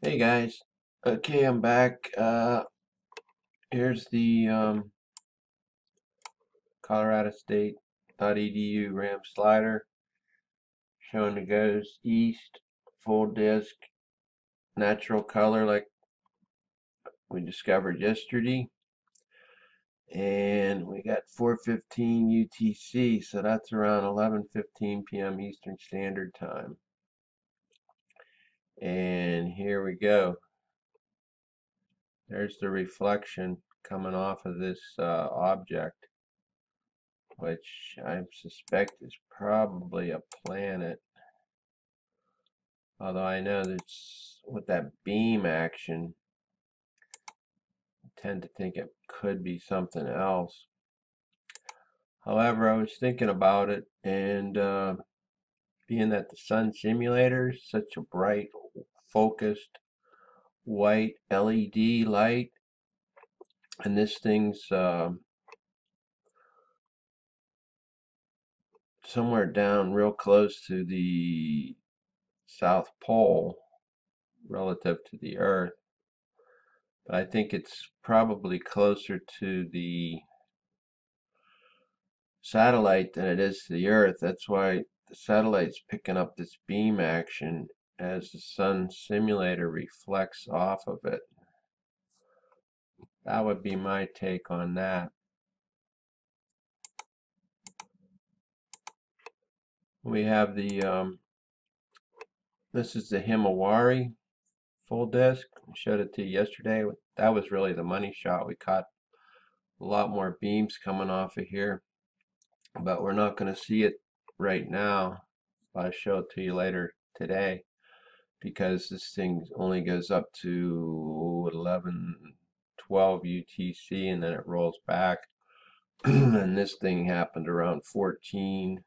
Hey guys, okay, I'm back. Here's the Colorado State.edu RAM slider showing it goes east, full disk, natural color like we discovered yesterday, and we got 4:15 UTC, so that's around 11:15 p.m. Eastern Standard Time. And here we go. There's the reflection coming off of this object, which I suspect is probably a planet. Although I know that's with that beam action, I tend to think it could be something else. However, I was thinking about it, and being that the sun simulator is such a bright, focused white LED light, and this thing's somewhere down real close to the South Pole relative to the Earth. But I think it's probably closer to the satellite than it is to the Earth. That's why the satellite's picking up this beam action as the sun simulator reflects off of it. That would be my take on that. We have this is the Himawari full disk. I showed it to you yesterday. That was really the money shot. We caught a lot more beams coming off of here, but we're not going to see it right now. I'll show it to you later today because this thing only goes up to 11:12 UTC and then it rolls back. And this thing happened around 14:30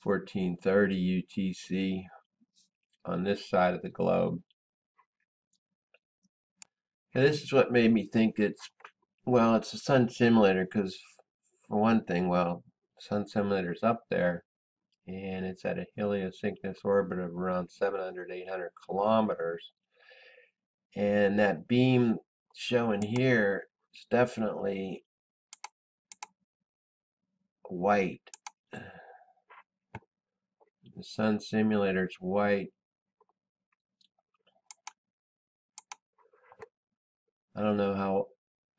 UTC on this side of the globe. And this is what made me think it's a sun simulator because, for one thing, sun simulator's up there and it's at a heliosynchronous orbit of around 700, 800 kilometers. And that beam showing here is definitely white. The sun simulator is white. I don't know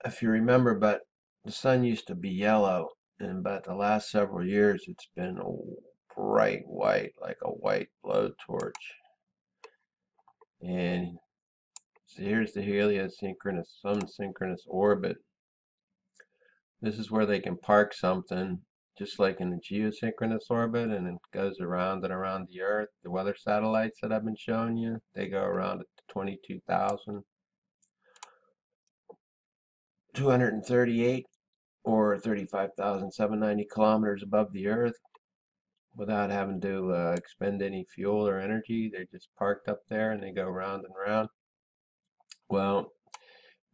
if you remember, but the sun used to be yellow, and about the last several years it's been bright white, like a white blowtorch. And so here's the heliosynchronous, sun synchronous orbit. This is where they can park something, just like in the geosynchronous orbit, and it goes around and around the Earth. The weather satellites that I've been showing you, they go around at 22,238 or 35,790 kilometers above the Earth without having to expend any fuel or energy. They're just parked up there and they go round and round. Well,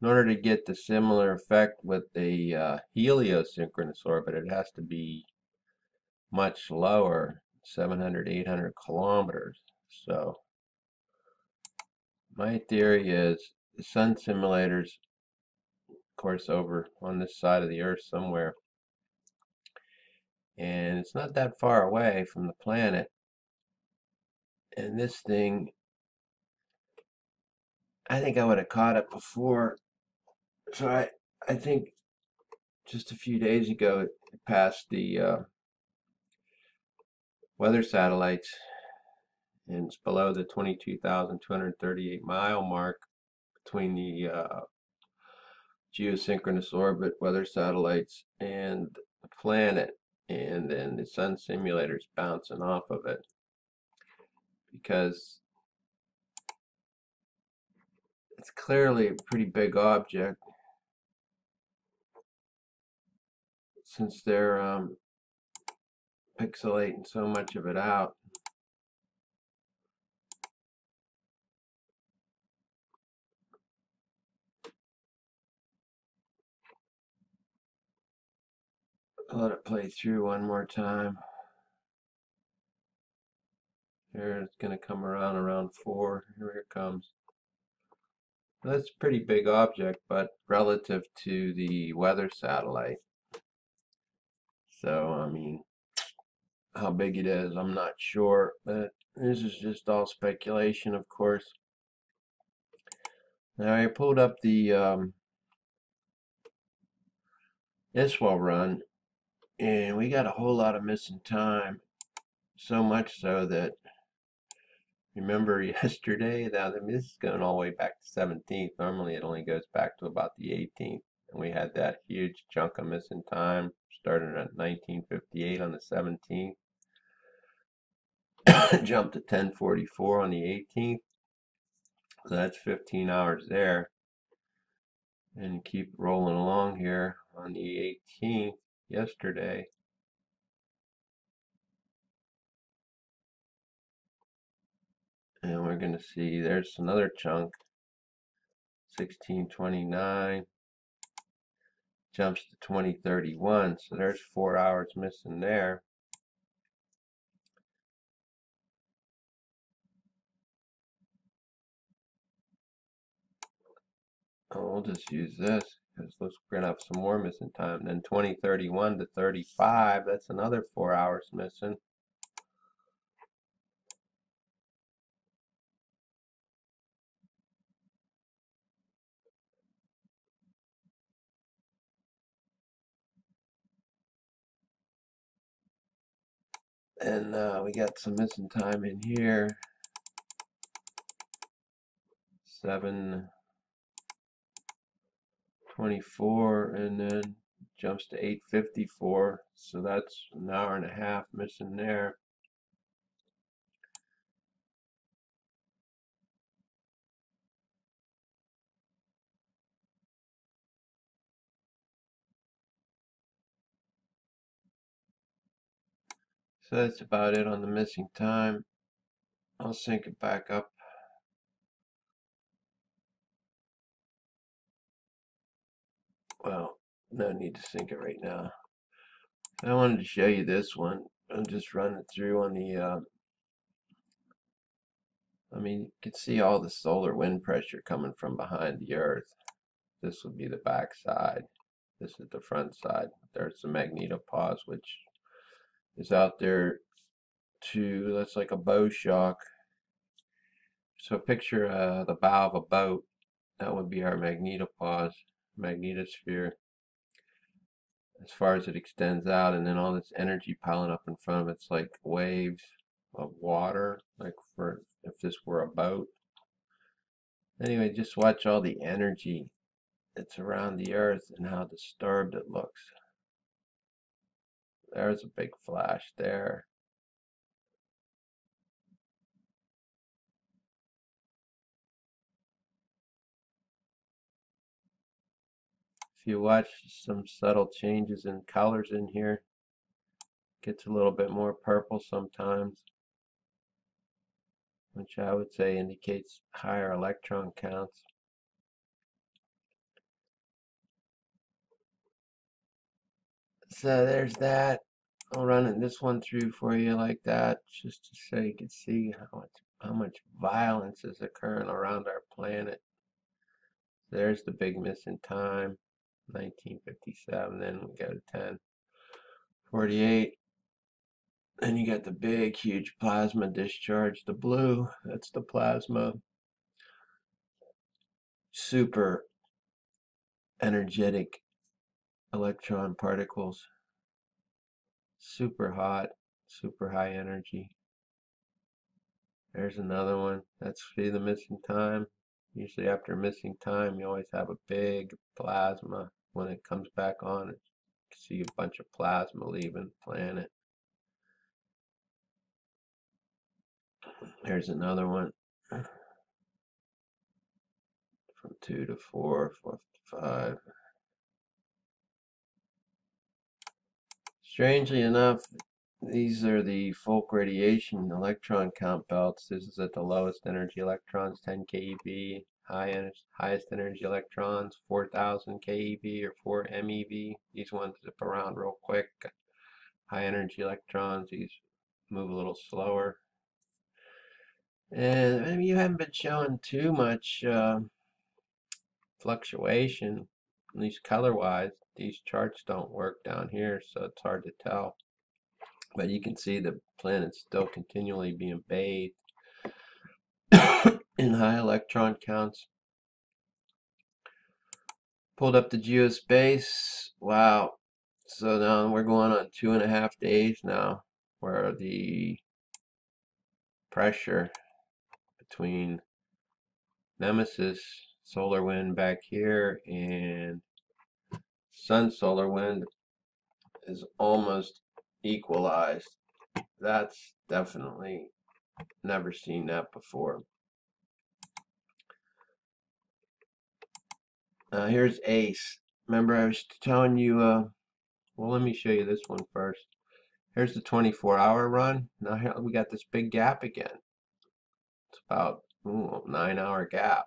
in order to get the similar effect with the heliosynchronous orbit, it has to be much lower, 700, 800 kilometers. So my theory is the sun simulators, of course, over on this side of the Earth somewhere, and it's not that far away from the planet. And this thing, I think I would have caught it before. So I think just a few days ago it passed the weather satellites, and it's below the 22,238 mile mark between the geosynchronous orbit weather satellites and the planet, and then the sun simulator's bouncing off of it because it's clearly a pretty big object since they're pixelating so much of it out. I'll let it play through one more time. There, it's going to come around 4. Here it comes. That's a pretty big object, but relative to the weather satellite. So, I mean, how big it is, I'm not sure, but this is just all speculation, of course. Now, I pulled up the ISWA run, and we got a whole lot of missing time. So much so that, remember yesterday, now this is going all the way back to 17th. Normally it only goes back to about the 18th. And we had that huge chunk of missing time, starting at 1958 on the 17th. Jumped to 1044 on the 18th. So that's 15 hours there. And keep rolling along here on the 18th, yesterday. And we're going to see there's another chunk, 1629, jumps to 2031. So there's 4 hours missing there. Oh, we'll just use this because we're going to have some more missing time. Then 2031 to 35, that's another 4 hours missing. And we got some missing time in here. 7:24, and then jumps to 8:54. So that's an hour and a half missing there. So that's about it on the missing time. I'll sync it back up. Well, no need to sync it right now. I wanted to show you this one. I'll just run it through on the, I mean, you can see all the solar wind pressure coming from behind the Earth. This would be the back side. This is the front side. There's the magnetopause, which is out there to, that's like a bow shock. So picture the bow of a boat. That would be our magnetopause, magnetosphere, as far as it extends out, and then all this energy piling up in front of it's like waves of water, like for if this were a boat. Anyway, just watch all the energy that's around the Earth and how disturbed it looks. There's a big flash there. If you watch some subtle changes in colors in here, it gets a little bit more purple sometimes, which I would say indicates higher electron counts. So there's that. I'll run this one through for you like that, just so you can see how much violence is occurring around our planet. There's the big missing time, 1957. Then we go to 1048. Then you got the big, huge plasma discharge. The blue, that's the plasma. Super energetic electron particles. Super hot, super high energy. There's another one. That's see the missing time. Usually after missing time, you always have a big plasma. When it comes back on, you see a bunch of plasma leaving the planet. There's another one. From 2 to 4, 4 to 5. Strangely enough, these are the Folk radiation electron count belts. This is at the lowest energy electrons, 10 keV. Highest energy electrons, 4,000 keV or 4 MeV. These ones zip around real quick. High energy electrons, these move a little slower. And maybe you haven't been showing too much fluctuation, at least color-wise. These charts don't work down here, so it's hard to tell. But you can see the planet's still continually being bathed in high electron counts. Pulled up the geospace. Wow. So now we're going on 2.5 days now where the pressure between Nemesis solar wind back here and sun solar wind is almost equalized. That's definitely never seen that before. Here's Ace. Remember I was telling you, well, let me show you this one first. Here's the 24-hour run. Now here we got this big gap again. It's about 9-hour gap,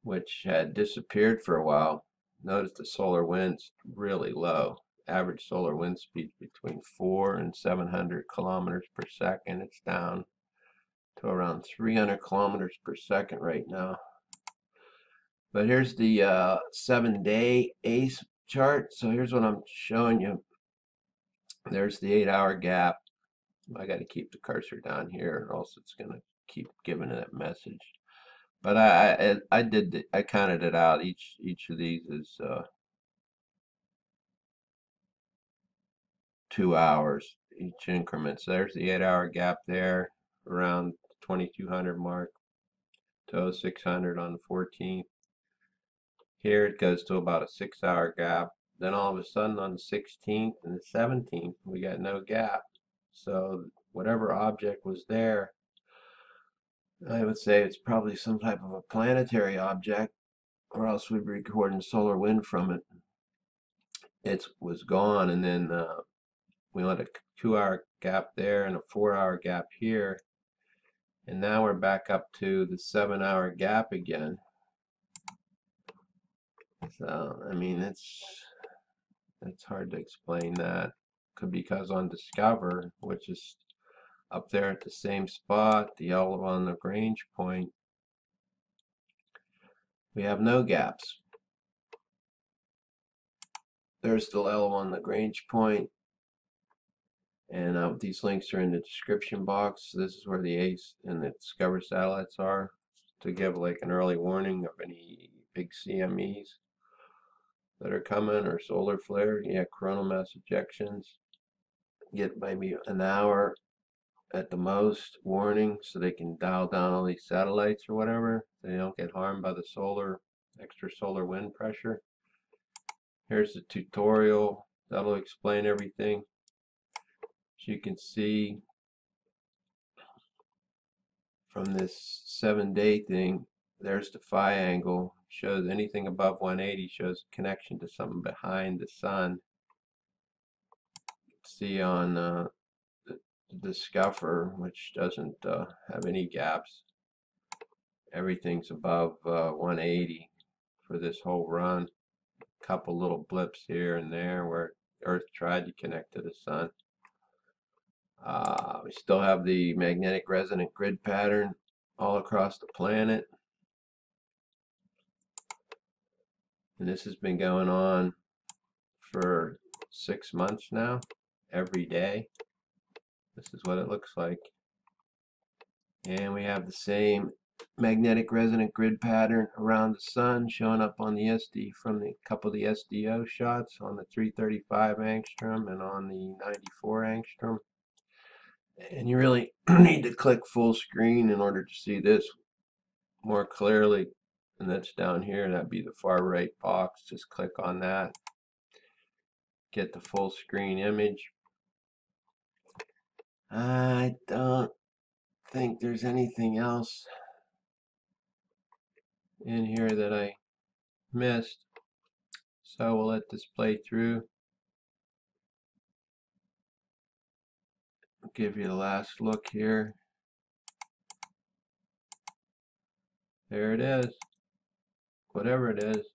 which had disappeared for a while. Notice the solar wind's really low. Average solar wind speed between 4 and 700 kilometers per second. It's down to around 300 kilometers per second right now. But here's the 7-day ACE chart. So here's what I'm showing you. There's the 8-hour gap. I got to keep the cursor down here, or else it's going to keep giving that message. But I counted it out. Each of these is 2 hours each increment. So there's the 8-hour gap there, around 2200 mark to 0600 on the 14th. Here it goes to about a 6-hour gap. Then all of a sudden on the 16th and the 17th, we got no gap. So whatever object was there, I would say it's probably some type of a planetary object, or else we'd be recording solar wind from it. It was gone, and then we let a 2-hour gap there and a 4-hour gap here, and now we're back up to the 7-hour gap again. So I mean, it's hard to explain that. Because on Discover, which is up there at the same spot, the yellow on the Lagrange point, we have no gaps. There's the yellow on the Lagrange point, and these links are in the description box. This is where the ACE and the Discover satellites are, to give like an early warning of any big CMEs that are coming, or solar flares. Yeah, coronal mass ejections. Get maybe an hour at the most warning, so they can dial down all these satellites or whatever, so they don't get harmed by the extra solar wind pressure. Here's the tutorial that'll explain everything. As you can see from this 7-day thing, there's the phi angle. Shows anything above 180 shows connection to something behind the sun. See on the Discover, which doesn't have any gaps, everything's above 180 for this whole run. A couple little blips here and there where Earth tried to connect to the sun. We still have the magnetic resonant grid pattern all across the planet, and this has been going on for 6 months now, every day. This is what it looks like. And we have the same magnetic resonant grid pattern around the sun showing up on the SD from the couple of the SDO shots on the 335 angstrom and on the 94 angstrom. And you really need to click full screen in order to see this more clearly. And that's down here. That'd be the far right box. Just click on that. Get the full screen image. I don't think there's anything else in here that I missed. So we'll let this play through. I'll give you the last look here. There it is. Whatever it is.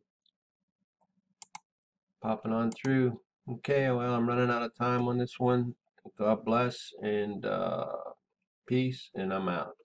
Popping on through. Okay, well, I'm running out of time on this one. God bless, and Peace, and I'm out.